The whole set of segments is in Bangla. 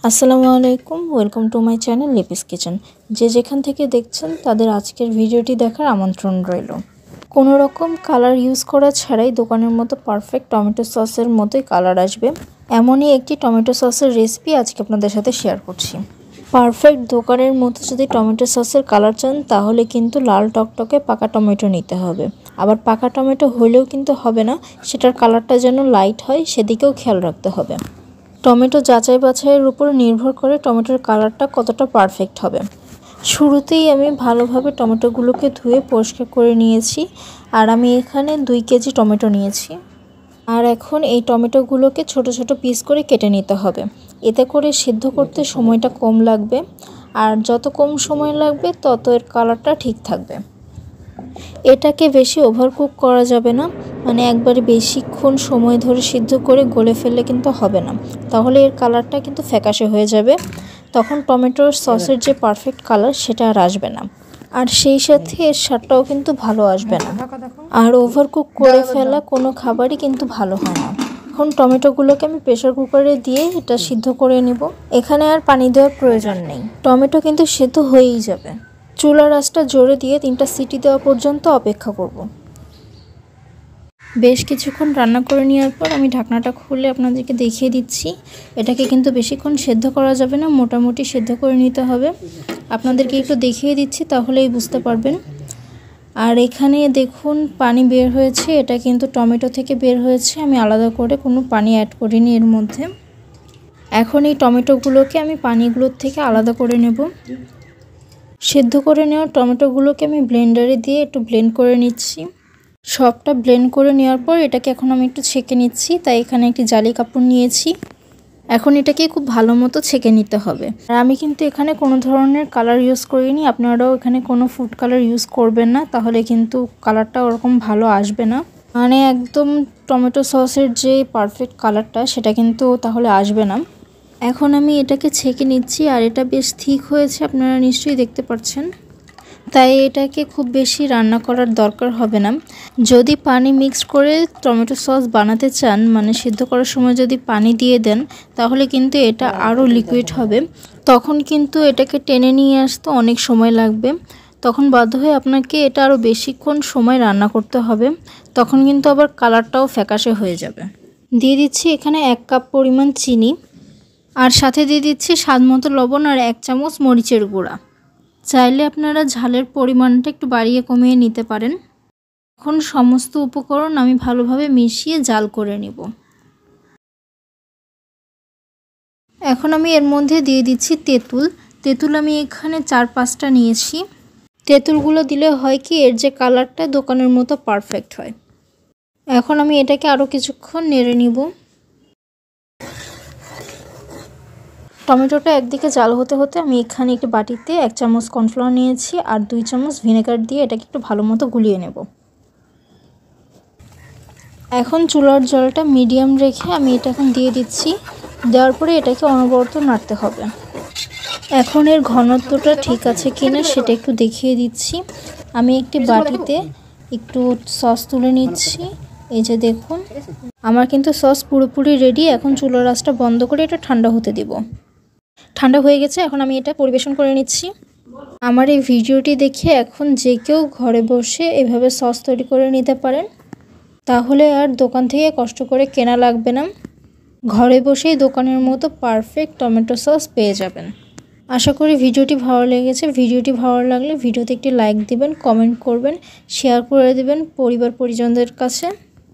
আসসালামু আলাইকুম, welcome to my channel Lipi's kitchen. যে যেখান থেকে দেখছেন তাদের আজকের ভিডিওটি দেখার আমন্ত্রণ রইল। কোনো রকম কালার ইউজ করা ছাড়াই দোকানের মতো পারফেক্ট টমেটো সসের মতোই কালার আসবে, এমনই একটি টমেটো সসের রেসিপি আজকে আপনাদের সাথে শেয়ার করছি। পারফেক্ট দোকানের মতো যদি টমেটো সসের কালার চান তাহলে কিন্তু লাল টকটকে পাকা টমেটো নিতে হবে। আবার পাকা টমেটো হলেও কিন্তু হবে না, সেটার কালারটা যেন লাইট হয় সেদিকেও খেয়াল রাখতে হবে। টমেটো যাচাই বাছাইয়ের উপর নির্ভর করে টমেটোর কালারটা কতটা পারফেক্ট হবে। শুরুতেই আমি ভালোভাবে টমেটোগুলোকে ধুয়ে পরিষ্কার করে নিয়েছি, আর আমি এখানে 2 কেজি টমেটো নিয়েছি। আর এখন এই টমেটোগুলোকে ছোট ছোট পিস করে কেটে নিতে হবে, এতে করে সিদ্ধ করতে সময়টা কম লাগবে, আর যত কম সময় লাগবে তত এর কালারটা ঠিক থাকবে। এটাকে বেশি ওভারকুক করা যাবে না, মানে একবারে বেশিক্ষণ সময় ধরে সিদ্ধ করে গলে ফেললে কিন্তু হবে না, তাহলে এর কালারটা কিন্তু ফ্যাকাশে হয়ে যাবে। তখন টমেটোর সসের যে পারফেক্ট কালার সেটা আর আসবে না, আর সেই সাথে এর স্বাদটাও কিন্তু ভালো আসবে না। আর ওভারকুক করে ফেলা কোনো খাবারই কিন্তু ভালো হয় না। এখন টমেটোগুলোকে আমি প্রেসার কুকারে দিয়ে এটা সিদ্ধ করে নেব। এখানে আর পানি দেওয়ার প্রয়োজন নেই, টমেটো কিন্তু সিদ্ধ হয়েই যাবে। চুলার আঁচটা জোরে দিয়ে 3টা সিটি দেওয়া পর্যন্ত অপেক্ষা করব। বেশ কিছুক্ষণ রান্না করে নেওয়ার পর আমি ঢাকনাটা খুলে আপনাদেরকে দেখিয়ে দিচ্ছি। এটাকে কিন্তু বেশিক্ষণ সেদ্ধ করা যাবে না, মোটামুটি সেদ্ধ করে নিতে হবে। আপনাদেরকে একটু দেখিয়ে দিচ্ছি তাহলেই বুঝতে পারবেন। আর এখানে দেখুন পানি বের হয়েছে, এটা কিন্তু টমেটো থেকে বের হয়েছে, আমি আলাদা করে কোনো পানি অ্যাড করিনি এর মধ্যে। এখন এই টমেটোগুলোকে আমি পানিগুলোর থেকে আলাদা করে নেব। সেদ্ধ করে নেওয়া টমেটোগুলোকে আমি ব্লেন্ডারে দিয়ে একটু ব্লেন্ড করে নিচ্ছি। সবটা ব্লেন্ড করে নেওয়ার পর এটাকে এখন আমি একটু ছেঁকে নিচ্ছি, তাই এখানে একটি জালি কাপড় নিয়েছি। এখন এটাকে খুব ভালো মতো ছেঁকে নিতে হবে। আর আমি কিন্তু এখানে কোনো ধরনের কালার ইউজ করিনি, আপনারাও এখানে কোনো ফুড কালার ইউজ করবেন না, তাহলে কিন্তু কালারটা ওরকম ভালো আসবে না। মানে একদম টমেটো সসের যে পারফেক্ট কালারটা সেটা কিন্তু তাহলে আসবে না। এখন আমি এটাকে ছেঁকে নিচ্ছি, আর এটা বেশ ঠিক হয়েছে, আপনারা নিশ্চয়ই দেখতে পাচ্ছেন। তাই এটাকে খুব বেশি রান্না করার দরকার হবে না। যদি পানি মিক্স করে টমেটো সস বানাতে চান, মানে সিদ্ধ করার সময় যদি পানি দিয়ে দেন, তাহলে কিন্তু এটা আরও লিকুইড হবে। তখন কিন্তু এটাকে টেনে নিয়ে আসতে অনেক সময় লাগবে, তখন বাধ্য হয়ে আপনাকে এটা আরও বেশিক্ষণ সময় রান্না করতে হবে। তখন কিন্তু আবার কালারটাও ফ্যাকাশে হয়ে যাবে। দিয়ে দিচ্ছি এখানে 1 কাপ পরিমাণ চিনি, আর সাথে দিয়ে দিচ্ছি স্বাদমতো লবণ আর 1 চামচ মরিচের গুঁড়া। চাইলে আপনারা ঝালের পরিমাণটা একটু বাড়িয়ে কমিয়ে নিতে পারেন। এখন সমস্ত উপকরণ আমি ভালোভাবে মিশিয়ে জাল করে নেব। এখন আমি এর মধ্যে দিয়ে দিচ্ছি তেঁতুল। তেঁতুল আমি এখানে 4-5টা নিয়েছি। তেঁতুলগুলো দিলে হয় কি, এর যে কালারটা দোকানের মতো পারফেক্ট হয়। এখন আমি এটাকে আরও কিছুক্ষণ নেড়ে নিব। টমেটোটা একদিকে জাল হতে হতে আমি এখানে একটি বাটিতে 1 চামচ কর্নফ্লাওয়ার নিয়েছি, আর 2 চামচ ভিনেগার দিয়ে এটাকে একটু ভালো মতো গুলিয়ে নেব। এখন চুলার জলটা মিডিয়াম রেখে আমি এটা এখন দিয়ে দিচ্ছি। দেওয়ার পরে এটাকে অনবরত নাড়তে হবে। এখন এর ঘনত্বটা ঠিক আছে কিনা সেটা একটু দেখিয়ে দিচ্ছি। আমি একটি বাটিতে একটু সস তুলে নিচ্ছি। এই যে দেখুন, আমার কিন্তু সস পুরোপুরি রেডি। এখন চুলার আঁচটা বন্ধ করে এটা ঠান্ডা হতে দিব। ঠান্ডা হয়ে গেছে, এখন আমি এটা পরিবেশন করে নিচ্ছি। আমার এই ভিডিওটি দেখে এখন যে কেউ ঘরে বসে এভাবে সস তৈরি করে নিতে পারেন, তাহলে আর দোকান থেকে কষ্ট করে কেনা লাগবে না। ঘরে বসেই দোকানের মতো পারফেক্ট টমেটো সস পেয়ে যাবেন। আশা করি ভিডিওটি ভালো লেগেছে। ভিডিওটি ভালো লাগলে ভিডিওতে একটি লাইক দিবেন, কমেন্ট করবেন, শেয়ার করে দেবেন পরিবার পরিজনদের কাছে।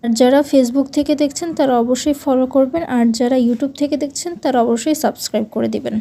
আর যারা ফেসবুক থেকে দেখছেন তারা অবশ্যই ফলো করবেন, আর যারা ইউটিউব থেকে দেখছেন তারা অবশ্যই সাবস্ক্রাইব করে দিবেন।